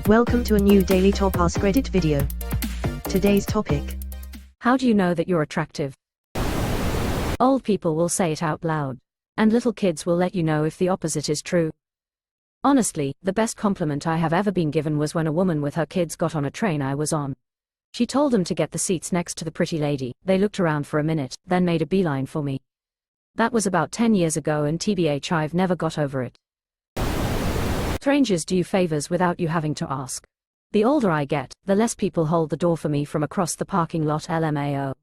Welcome to a new Daily Top Askreddit video. Today's topic: how do you know that you're attractive? Old people will say it out loud, and little kids will let you know if the opposite is true. Honestly, the best compliment I have ever been given was when a woman with her kids got on a train I was on. She told them to get the seats next to the pretty lady. They looked around for a minute, then made a beeline for me. That was about 10 years ago, and TBH, I've never got over it. Strangers do you favors without you having to ask. The older I get, the less people hold the door for me from across the parking lot. LMAO.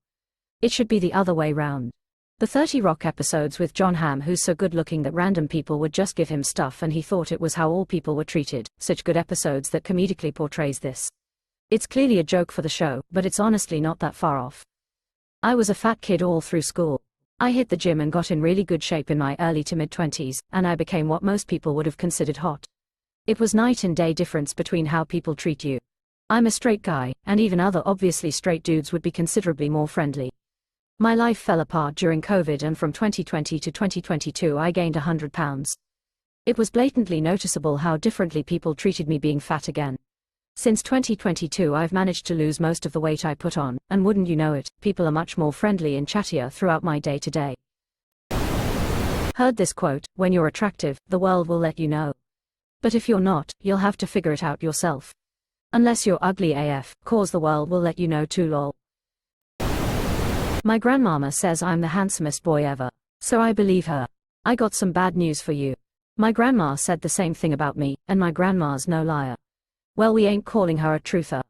It should be the other way round. The 30 Rock episodes with John Hamm, who's so good looking that random people would just give him stuff and he thought it was how all people were treated. Such good episodes that comedically portrays this. It's clearly a joke for the show, but it's honestly not that far off. I was a fat kid all through school. I hit the gym and got in really good shape in my early to mid-20s, and I became what most people would have considered hot. It was night and day difference between how people treat you. I'm a straight guy, and even other obviously straight dudes would be considerably more friendly. My life fell apart during COVID, and from 2020 to 2022 I gained 100 pounds. It was blatantly noticeable how differently people treated me being fat again. Since 2022 I've managed to lose most of the weight I put on, and wouldn't you know it, people are much more friendly and chattier throughout my day-to-day. Heard this quote: when you're attractive, the world will let you know. But if you're not, you'll have to figure it out yourself. Unless you're ugly AF, cause the world will let you know too, lol. My grandmama says I'm the handsomest boy ever, so I believe her. I got some bad news for you. My grandma said the same thing about me, and my grandma's no liar. Well, we ain't calling her a truther.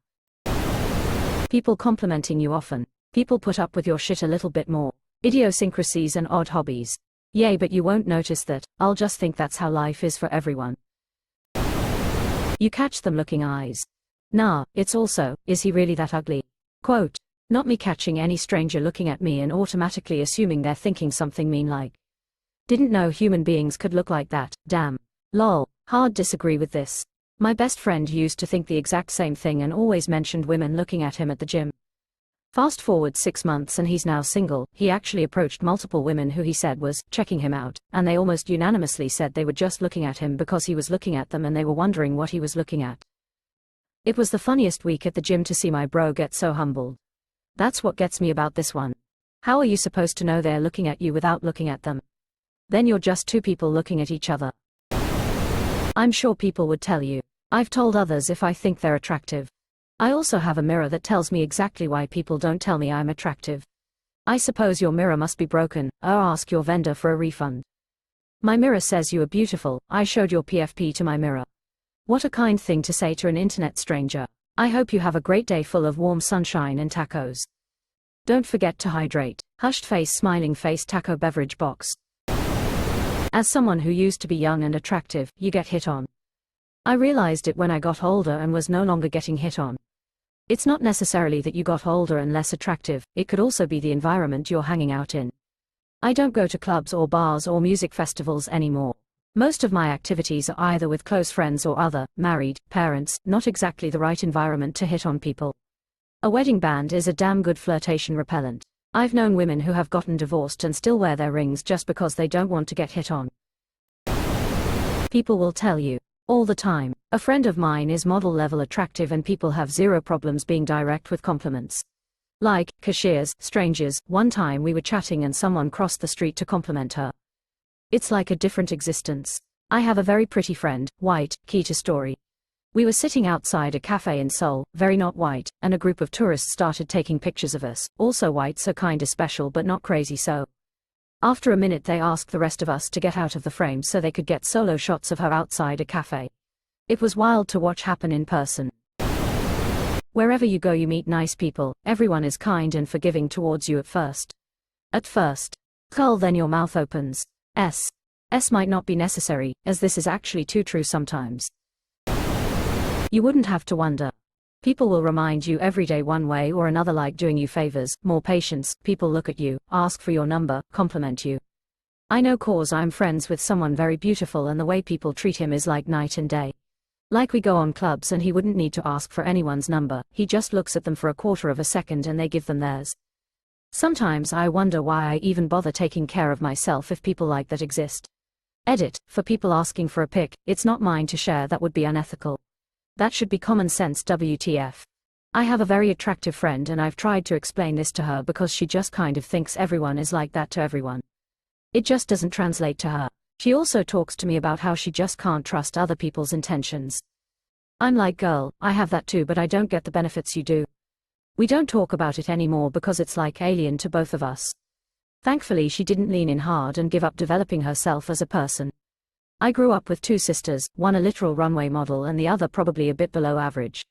People complimenting you often. People put up with your shit a little bit more. Idiosyncrasies and odd hobbies. Yay, but you won't notice that. I'll just think that's how life is for everyone. You catch them looking eyes. Nah, it's also, is he really that ugly? Quote, not me catching any stranger looking at me and automatically assuming they're thinking something mean like, didn't know human beings could look like that, damn. Lol, hard disagree with this. My best friend used to think the exact same thing and always mentioned women looking at him at the gym. Fast forward 6 months and he's now single. He actually approached multiple women who he said was checking him out, and they almost unanimously said they were just looking at him because he was looking at them and they were wondering what he was looking at. It was the funniest week at the gym to see my bro get so humbled. That's what gets me about this one. How are you supposed to know they're looking at you without looking at them? Then you're just two people looking at each other. I'm sure people would tell you. I've told others if I think they're attractive. I also have a mirror that tells me exactly why people don't tell me I'm attractive. I suppose your mirror must be broken, or ask your vendor for a refund. My mirror says you are beautiful. I showed your PFP to my mirror. What a kind thing to say to an internet stranger. I hope you have a great day full of warm sunshine and tacos. Don't forget to hydrate. Hushed face, smiling face, taco beverage box. As someone who used to be young and attractive, you get hit on. I realized it when I got older and was no longer getting hit on. It's not necessarily that you got older and less attractive, it could also be the environment you're hanging out in. I don't go to clubs or bars or music festivals anymore. Most of my activities are either with close friends or other, married, parents, not exactly the right environment to hit on people. A wedding band is a damn good flirtation repellent. I've known women who have gotten divorced and still wear their rings just because they don't want to get hit on. People will tell you. All the time. A friend of mine is model level attractive and people have zero problems being direct with compliments. Like, cashiers, strangers. One time we were chatting and someone crossed the street to compliment her. It's like a different existence. I have a very pretty friend, white, key to story. We were sitting outside a cafe in Seoul, very not white, and a group of tourists started taking pictures of us, also white, so kinda special but not crazy so. After a minute they asked the rest of us to get out of the frame so they could get solo shots of her outside a cafe. It was wild to watch happen in person. Wherever you go you meet nice people, everyone is kind and forgiving towards you at first. Cull, then your mouth opens. S might not be necessary, as this is actually too true sometimes. You wouldn't have to wonder. People will remind you every day one way or another, like doing you favors, more patience. People look at you, ask for your number, compliment you. I know cause I'm friends with someone very beautiful and the way people treat him is like night and day. Like we go on clubs and he wouldn't need to ask for anyone's number, he just looks at them for a quarter of a second and they give them theirs. Sometimes I wonder why I even bother taking care of myself if people like that exist. Edit, for people asking for a pic, it's not mine to share, that would be unethical. That should be common sense, WTF. I have a very attractive friend and I've tried to explain this to her because she just kind of thinks everyone is like that to everyone. It just doesn't translate to her. She also talks to me about how she just can't trust other people's intentions. I'm like, girl, I have that too, but I don't get the benefits you do. We don't talk about it anymore because it's like alien to both of us. Thankfully she didn't lean in hard and give up developing herself as a person. I grew up with two sisters, one a literal runway model and the other probably a bit below average.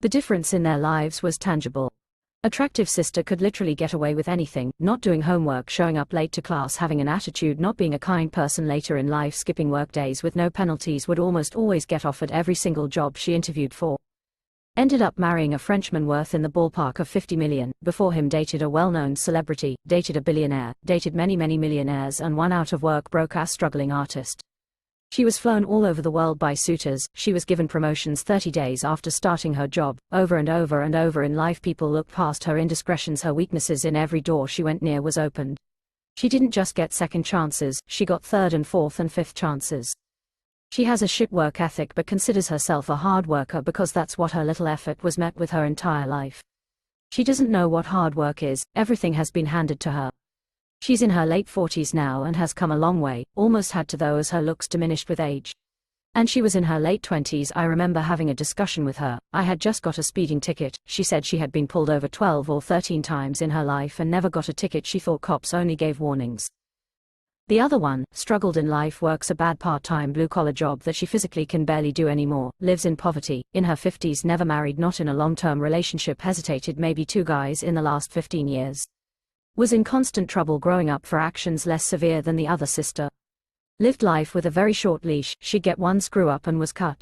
The difference in their lives was tangible. Attractive sister could literally get away with anything, not doing homework, showing up late to class, having an attitude, not being a kind person later in life, skipping work days with no penalties, would almost always get offered every single job she interviewed for. Ended up marrying a Frenchman worth in the ballpark of 50 million, before him dated a well-known celebrity, dated a billionaire, dated many millionaires and one out of work broke-ass struggling artist. She was flown all over the world by suitors, she was given promotions 30 days after starting her job, over and over and over in life people looked past her indiscretions, her weaknesses, in every door she went near was opened. She didn't just get second chances, she got third and fourth and fifth chances. She has a shit work ethic but considers herself a hard worker because that's what her little effort was met with her entire life. She doesn't know what hard work is, everything has been handed to her. She's in her late 40s now and has come a long way, almost had to though as her looks diminished with age. And she was in her late 20s. I remember having a discussion with her. I had just got a speeding ticket. She said she had been pulled over 12 or 13 times in her life and never got a ticket. She thought cops only gave warnings. The other one, struggled in life, works a bad part-time blue-collar job that she physically can barely do anymore, lives in poverty, in her 50s, never married, not in a long-term relationship, hesitated maybe 2 guys in the last 15 years. Was in constant trouble growing up for actions less severe than the other sister. Lived life with a very short leash, she'd get one screw up and was cut.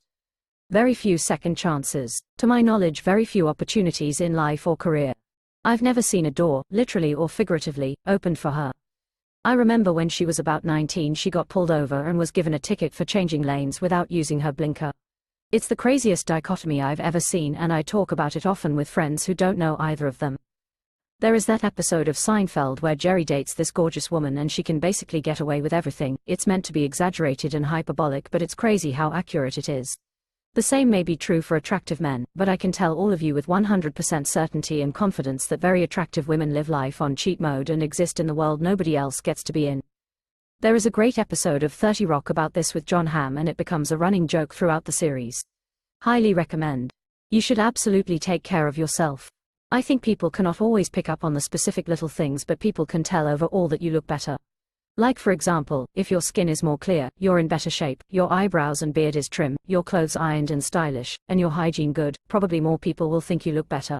Very few second chances. To my knowledge, very few opportunities in life or career. I've never seen a door, literally or figuratively, opened for her. I remember when she was about 19 she got pulled over and was given a ticket for changing lanes without using her blinker. It's the craziest dichotomy I've ever seen and I talk about it often with friends who don't know either of them. There is that episode of Seinfeld where Jerry dates this gorgeous woman and she can basically get away with everything. It's meant to be exaggerated and hyperbolic but it's crazy how accurate it is. The same may be true for attractive men, but I can tell all of you with 100% certainty and confidence that very attractive women live life on cheat mode and exist in the world nobody else gets to be in. There is a great episode of 30 Rock about this with John Hamm and it becomes a running joke throughout the series. Highly recommend. You should absolutely take care of yourself. I think people cannot always pick up on the specific little things, but people can tell overall that you look better. Like for example, if your skin is more clear, you're in better shape, your eyebrows and beard is trim, your clothes ironed and stylish, and your hygiene good, probably more people will think you look better.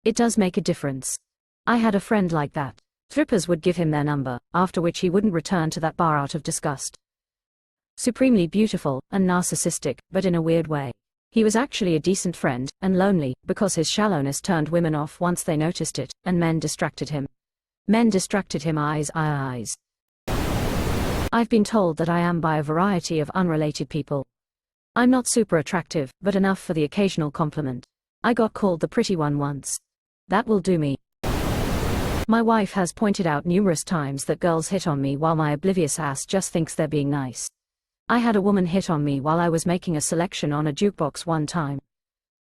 It does make a difference. I had a friend like that. Strippers would give him their number, after which he wouldn't return to that bar out of disgust. Supremely beautiful, and narcissistic, but in a weird way. He was actually a decent friend, and lonely, because his shallowness turned women off once they noticed it, and men distracted him. Men distracted him. Eyes. I've been told that I am by a variety of unrelated people. I'm not super attractive, but enough for the occasional compliment. I got called the pretty one once. That will do me. My wife has pointed out numerous times that girls hit on me while my oblivious ass just thinks they're being nice. I had a woman hit on me while I was making a selection on a jukebox one time.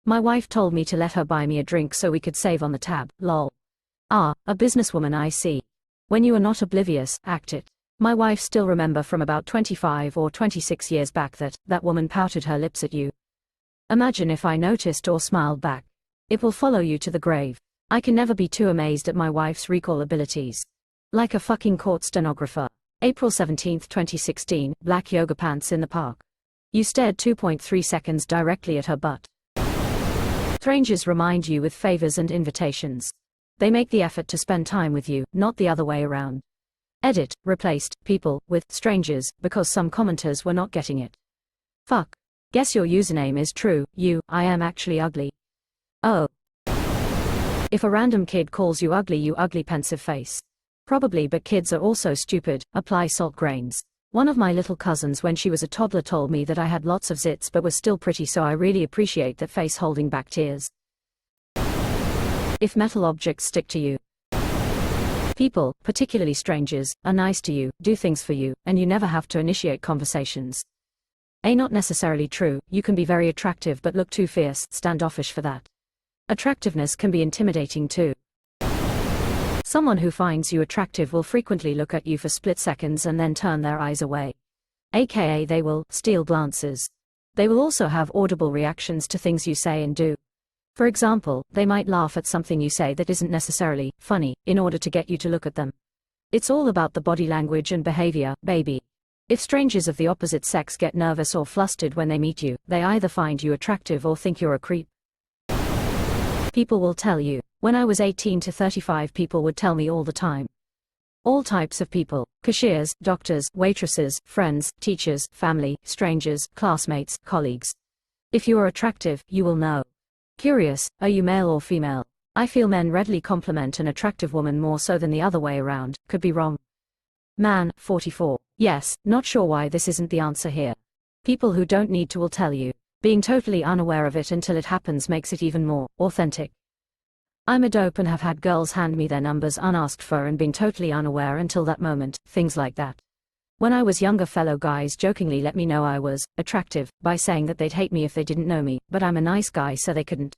My wife told me to let her buy me a drink so we could save on the tab, lol. Ah, a businesswoman, I see. When you are not oblivious, act it. My wife still remember from about 25 or 26 years back that woman pouted her lips at you. Imagine if I noticed or smiled back. It will follow you to the grave. I can never be too amazed at my wife's recall abilities. Like a fucking court stenographer. April 17, 2016, black yoga pants in the park. You stared 2.3 seconds directly at her butt. Strangers remind you with favors and invitations. They make the effort to spend time with you, not the other way around. Edit, replaced, people, with, strangers, because some commenters were not getting it. Fuck. Guess your username is true, I am actually ugly. Oh. If a random kid calls you ugly pensive face. Probably, but kids are also stupid. Apply salt grains. One of my little cousins when she was a toddler told me that I had lots of zits but was still pretty, so I really appreciate that face holding back tears. If metal objects stick to you. People, particularly strangers, are nice to you, do things for you, and you never have to initiate conversations. A, not necessarily true. You can be very attractive but look too fierce, standoffish for that. Attractiveness can be intimidating too. Someone who finds you attractive will frequently look at you for split seconds and then turn their eyes away. AKA they will steal glances. They will also have audible reactions to things you say and do. For example, they might laugh at something you say that isn't necessarily funny, in order to get you to look at them. It's all about the body language and behavior, baby. If strangers of the opposite sex get nervous or flustered when they meet you, they either find you attractive or think you're a creep. People will tell you. When I was 18 to 35, people would tell me all the time. All types of people: cashiers, doctors, waitresses, friends, teachers, family, strangers, classmates, colleagues. If you are attractive, you will know. Curious, are you male or female? I feel men readily compliment an attractive woman more so than the other way around. Could be wrong. Man, 44. Yes, not sure why this isn't the answer here. People who don't need to will tell you. Being totally unaware of it until it happens makes it even more authentic. I'm a dope and have had girls hand me their numbers unasked for and being totally unaware until that moment, things like that. When I was younger, fellow guys jokingly let me know I was attractive by saying that they'd hate me if they didn't know me, but I'm a nice guy so they couldn't.